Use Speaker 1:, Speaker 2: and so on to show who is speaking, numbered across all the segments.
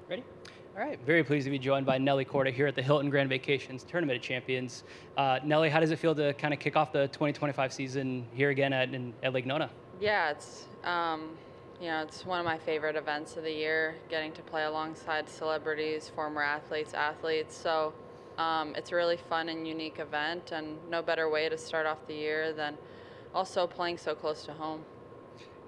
Speaker 1: Ready? All right. Very pleased to be joined by Nelly Korda here at the Hilton Grand Vacations Tournament of Champions. Nelly, how does it feel to kind of kick off the 2025 season here again at Lake Nona?
Speaker 2: Yeah, it's one of my favorite events of the year, getting to play alongside celebrities, former athletes. So it's a really fun and unique event, and no better way to start off the year than also playing so close to home.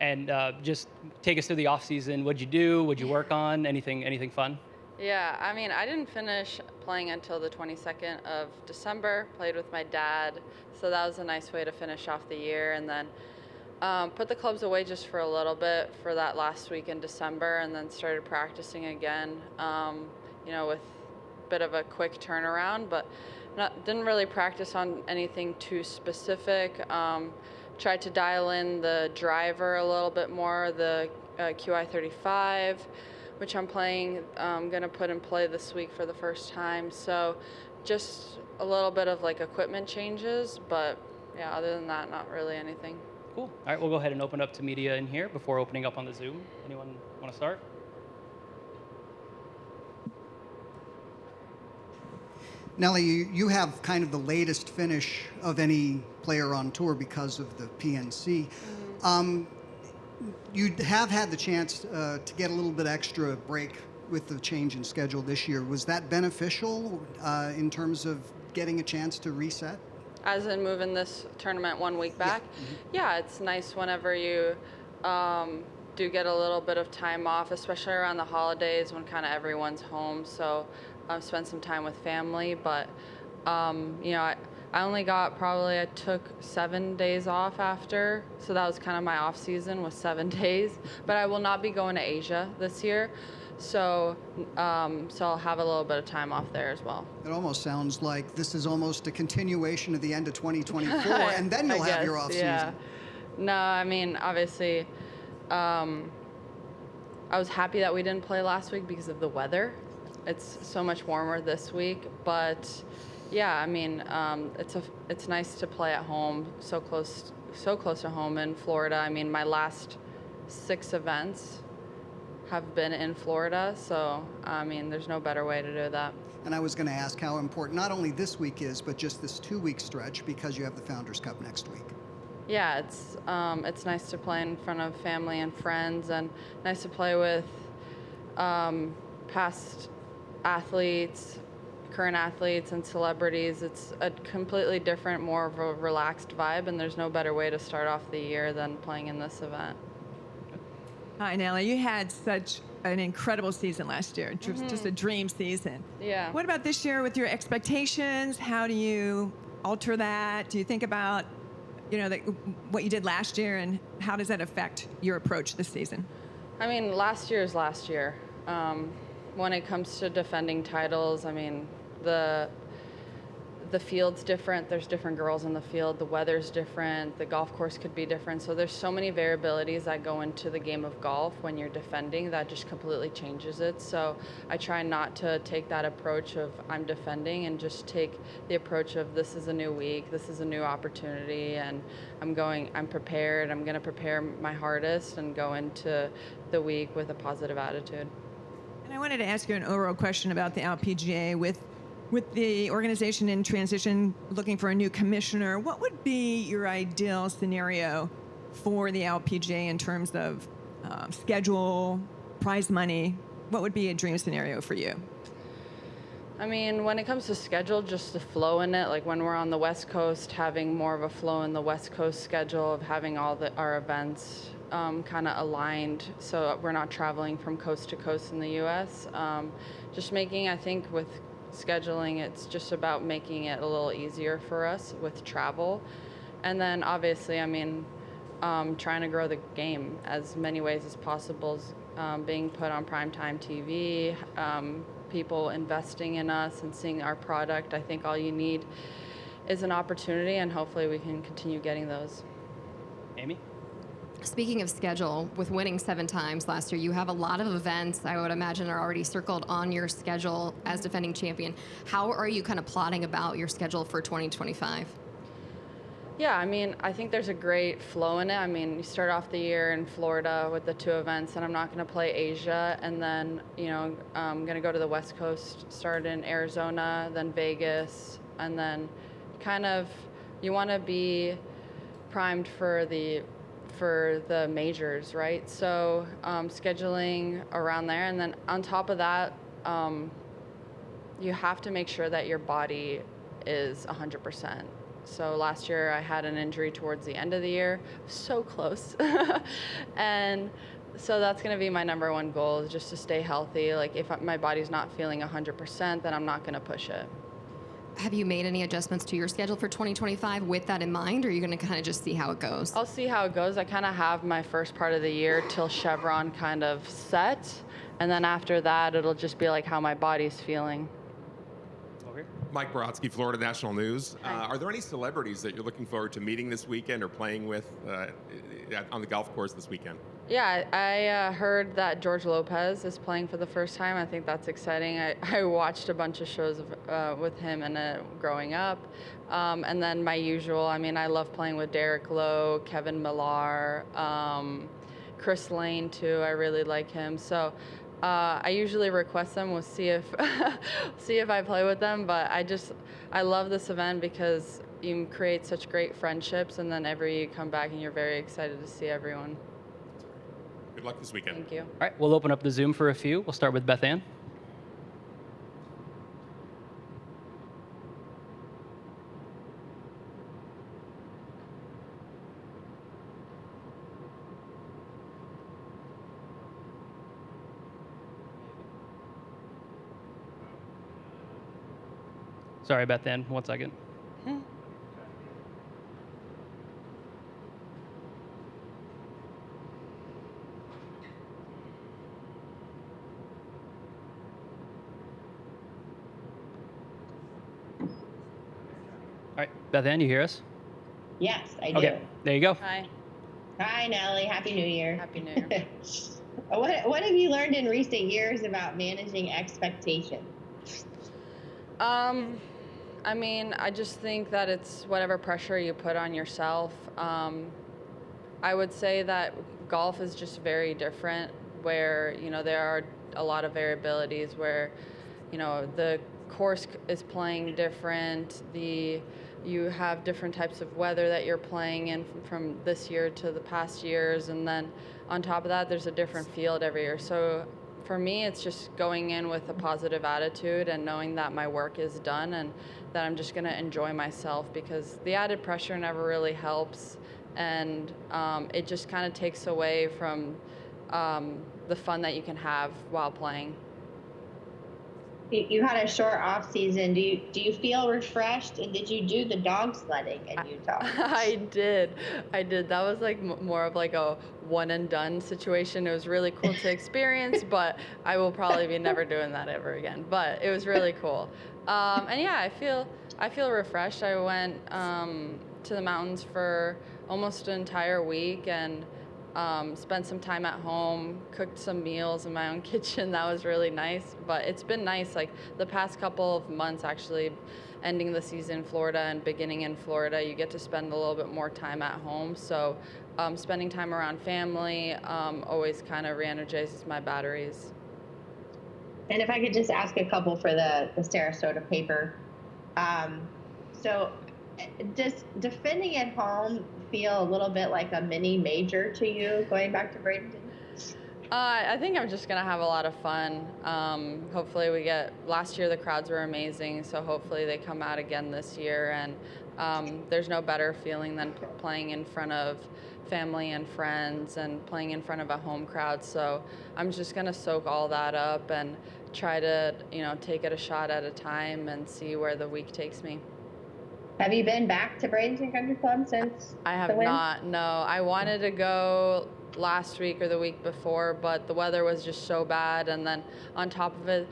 Speaker 1: And just take us through the off season. What'd you do? What'd you work on? Anything fun?
Speaker 2: Yeah, I mean, I didn't finish playing until the 22nd of December, played with my dad, so that was a nice way to finish off the year, and then put the clubs away just for a little bit for that last week in December, and then started practicing again, with a bit of a quick turnaround, but didn't really practice on anything too specific. Tried to dial in the driver a little bit more, the QI35, which I'm going to put in play this week for the first time. So just a little bit of like equipment changes, but yeah, other than that, not really anything.
Speaker 1: Cool. All right, we'll go ahead and open up to media in here before opening up on the Zoom. Anyone want to start?
Speaker 3: Nelly, you have kind of the latest finish of any player on tour because of the PNC. You have had the chance to get a little bit extra break with the change in schedule this year. Was that beneficial in terms of getting a chance to reset?
Speaker 2: As in moving this tournament 1 week back? Yeah, it's nice whenever you do get a little bit of time off, especially around the holidays when kind of everyone's home. So spend some time with family. But, I only I took 7 days off after. So that was kind of my off season, was 7 days. But I will not be going to Asia this year. So I'll have a little bit of time off there as well.
Speaker 3: It almost sounds like this is almost a continuation of the end of 2024, and then you'll have your off season.
Speaker 2: No, I mean, obviously, I was happy that we didn't play last week because of the weather. It's so much warmer this week, but yeah, I mean, it's nice to play at home, so close to home in Florida. I mean, my last 6 events have been in Florida, so I mean, there's no better way to do that.
Speaker 3: And I was going to ask how important not only this week is, but just this 2-week stretch, because you have the Founders Cup next week.
Speaker 2: Yeah, it's nice to play in front of family and friends, and nice to play with past athletes, current athletes, and celebrities. It's a completely different, more of a relaxed vibe, and there's no better way to start off the year than playing in this event.
Speaker 4: Hi, Nelly. You had such an incredible season last year, just a dream season.
Speaker 2: Yeah.
Speaker 4: What about this year with your expectations? How do you alter that? Do you think about, what you did last year, and how does that affect your approach this season?
Speaker 2: I mean, last year is last year. When it comes to defending titles, I mean, the field's different. There's different girls in the field. The weather's different. The golf course could be different. So there's so many variabilities that go into the game of golf when you're defending that just completely changes it. So I try not to take that approach of I'm defending, and just take the approach of this is a new week, this is a new opportunity, and I'm prepared. I'm going to prepare my hardest and go into the week with a positive attitude.
Speaker 4: And I wanted to ask you an overall question about the LPGA with the organization in transition, looking for a new commissioner. What would be your ideal scenario for the LPGA in terms of schedule, prize money? What would be a dream scenario for you?
Speaker 2: I mean, when it comes to schedule, just the flow in it, like when we're on the West Coast, having more of a flow in the West Coast schedule of having our events kind of aligned, so we're not traveling from coast to coast in the U.S. Just making, I think, with scheduling, it's just about making it a little easier for us with travel. And then obviously, I mean, trying to grow the game as many ways as possible, being put on primetime TV, people investing in us and seeing our product. I think all you need is an opportunity, and hopefully we can continue getting those.
Speaker 1: Amy?
Speaker 5: Speaking of schedule, with winning 7 times last year, you have a lot of events I would imagine are already circled on your schedule as defending champion. How are you kind of plotting about your schedule for 2025?
Speaker 2: Yeah, I mean, I think there's a great flow in it. I mean, you start off the year in Florida with the 2 events, and I'm not going to play Asia, and then, I'm going to go to the West Coast, start in Arizona, then Vegas, and then kind of you want to be primed for the majors, right? So scheduling around there, and then on top of that, you have to make sure that your body is 100%. So last year I had an injury towards the end of the year, so close. And so that's going to be my number one goal, is just to stay healthy. Like if my body's not feeling 100%, then I'm not going to push it.
Speaker 5: Have you made any adjustments to your schedule for 2025 with that in mind, or are you going to kind of just see how it goes?
Speaker 2: I'll see how it goes. I kind of have my first part of the year till Chevron kind of set. And then after that, it'll just be like how my body's feeling.
Speaker 1: Over here.
Speaker 6: Mike Brodsky, Florida National News.
Speaker 2: Hi.
Speaker 6: Are there any celebrities that you're looking forward to meeting this weekend or playing with on the golf course this weekend?
Speaker 2: Yeah, I heard that George Lopez is playing for the first time. I think that's exciting. I watched a bunch of shows with him growing up. And then my usual, I mean, I love playing with Derek Lowe, Kevin Millar, Chris Lane too. I really like him. So I usually request them. We'll see if I play with them. But I love this event because you create such great friendships, and then you come back and you're very excited to see everyone.
Speaker 6: Good luck this weekend.
Speaker 2: Thank you.
Speaker 1: All right, we'll open up the Zoom for a few. We'll start with Beth Ann. Sorry, Beth Ann, 1 second. All right, Beth Ann, you hear us?
Speaker 7: Yes, I do.
Speaker 1: Okay, there you go.
Speaker 2: Hi.
Speaker 7: Hi, Nelly. Happy New Year.
Speaker 2: Happy New Year.
Speaker 7: What have you learned in recent years about managing expectation?
Speaker 2: I mean, I just think that it's whatever pressure you put on yourself. I would say that golf is just very different, where, there are a lot of variabilities where, the course is playing different, you have different types of weather that you're playing in from this year to the past years, and then on top of that, there's a different field every year. So for me, it's just going in with a positive attitude and knowing that my work is done and that I'm just going to enjoy myself, because the added pressure never really helps, and it just kind of takes away from the fun that you can have while playing.
Speaker 7: You had a short off season. Do you feel refreshed? And did you do the dog sledding in Utah?
Speaker 2: I did. That was like more of like a one and done situation. It was really cool to experience, but I will probably be never doing that ever again. But it was really cool. And yeah, I feel refreshed. I went to the mountains for almost an entire week and spent some time at home, cooked some meals in my own kitchen. That was really nice. But it's been nice, like the past couple of months, actually, ending the season in Florida and beginning in Florida, you get to spend a little bit more time at home. So spending time around family always kind of re-energizes my batteries.
Speaker 7: And if I could just ask a couple for the Sarasota paper. So does defending at home feel a little bit like a mini major to you, going back to Bradenton?
Speaker 2: I think I'm just going to have a lot of fun. Hopefully last year the crowds were amazing, so hopefully they come out again this year. And there's no better feeling than playing in front of family and friends and playing in front of a home crowd. So I'm just going to soak all that up and try to, take it a shot at a time and see where the week takes me.
Speaker 7: Have you been back to Bradenton Country Club since
Speaker 2: I have
Speaker 7: the win?
Speaker 2: not, no. I wanted to go last week or the week before, but the weather was just so bad. And then on top of it,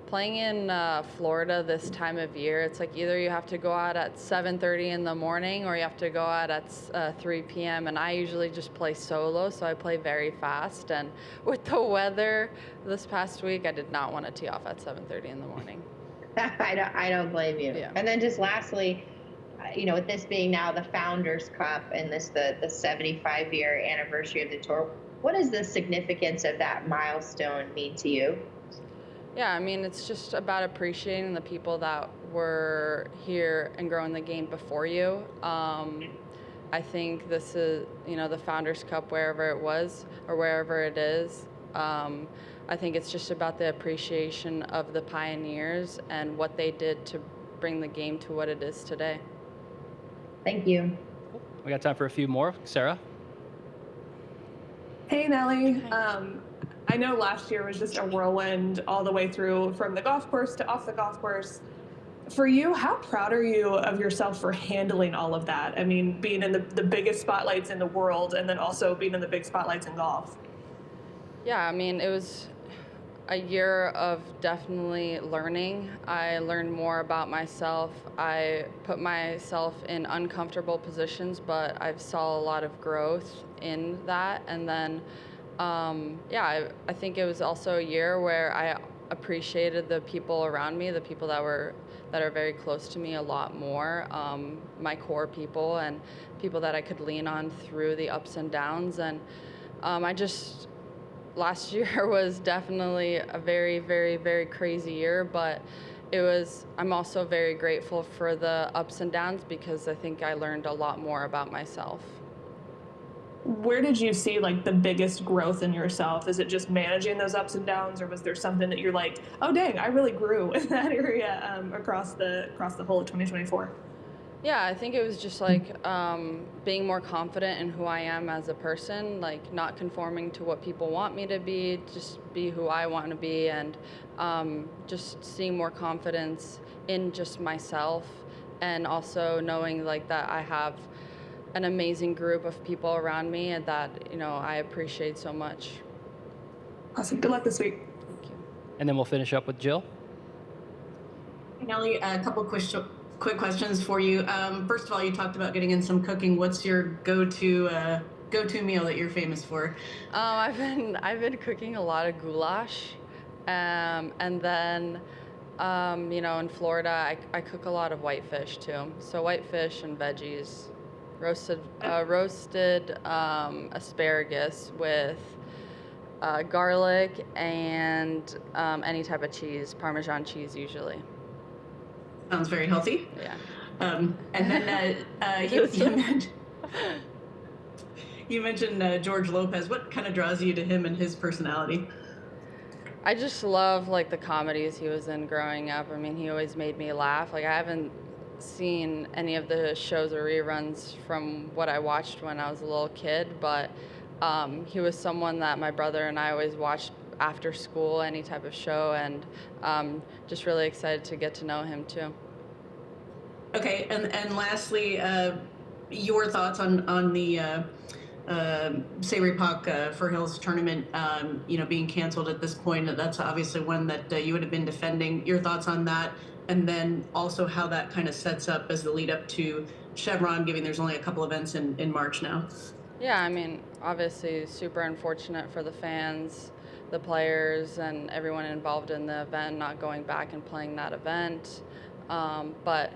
Speaker 2: playing in Florida this time of year, it's like either you have to go out at 7:30 in the morning or you have to go out at 3 p.m. And I usually just play solo, so I play very fast. And with the weather this past week, I did not want to tee off at 7:30 in the morning.
Speaker 7: I don't blame you.
Speaker 2: Yeah.
Speaker 7: And then just lastly, with this being now the Founders Cup and this the 75-year anniversary of the tour, what does the significance of that milestone mean to you?
Speaker 2: Yeah, I mean, it's just about appreciating the people that were here and growing the game before you. I think this is, the Founders Cup, wherever it was or wherever it is. I think it's just about the appreciation of the pioneers and what they did to bring the game to what it is today.
Speaker 7: Thank you.
Speaker 1: We got time for a few more. Sarah?
Speaker 8: Hey, Nelly. I know last year was just a whirlwind all the way through from the golf course to off the golf course. For you, how proud are you of yourself for handling all of that? I mean, being in the biggest spotlights in the world and then also being in the big spotlights in golf.
Speaker 2: Yeah, I mean, it was a year of definitely learning. I learned more about myself. I put myself in uncomfortable positions, but I saw a lot of growth in that. And then, I think it was also a year where I appreciated the people around me, the people that are very close to me a lot more, my core people and people that I could lean on through the ups and downs. And last year was definitely a very, very, very crazy year, but I'm also very grateful for the ups and downs because I think I learned a lot more about myself.
Speaker 8: Where did you see like the biggest growth in yourself? Is it just managing those ups and downs, or was there something that you're like, oh dang, I really grew in that area across the whole of 2024?
Speaker 2: Yeah, I think it was just like being more confident in who I am as a person, like not conforming to what people want me to be, just be who I want to be, and just seeing more confidence in just myself, and also knowing like that I have an amazing group of people around me and that, I appreciate so much.
Speaker 8: Awesome. Good luck this week.
Speaker 2: Thank you.
Speaker 1: And then we'll finish up with Jill.
Speaker 9: Hey, Nelly, a couple quick questions for you. First of all, you talked about getting in some cooking. What's your go-to meal that you're famous for?
Speaker 2: I've been cooking a lot of goulash, and then in Florida I cook a lot of whitefish too. So whitefish and veggies, roasted asparagus with garlic and any type of cheese, Parmesan cheese usually.
Speaker 9: Sounds very healthy.
Speaker 2: Yeah.
Speaker 9: And then you mentioned George Lopez. What kind of draws you to him and his personality?
Speaker 2: I just love like the comedies he was in growing up. I mean, he always made me laugh. Like I haven't seen any of the shows or reruns from what I watched when I was a little kid, but he was someone that my brother and I always watched after school, any type of show, and just really excited to get to know him too.
Speaker 9: Okay, and lastly, your thoughts on the Sayre Pak for Hills tournament, being canceled at this point. That's obviously one that you would have been defending. Your thoughts on that, and then also how that kind of sets up as the lead up to Chevron, given there's only a couple events in March now.
Speaker 2: Yeah, I mean, obviously super unfortunate for the fans, the players, and everyone involved in the event not going back and playing that event. But,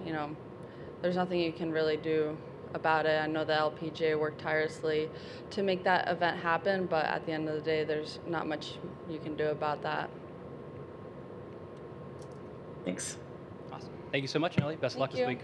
Speaker 2: there's nothing you can really do about it. I know the LPGA worked tirelessly to make that event happen, but at the end of the day, there's not much you can do about that.
Speaker 9: Thanks.
Speaker 1: Awesome. Thank you so much, Nelly. Best of luck this week.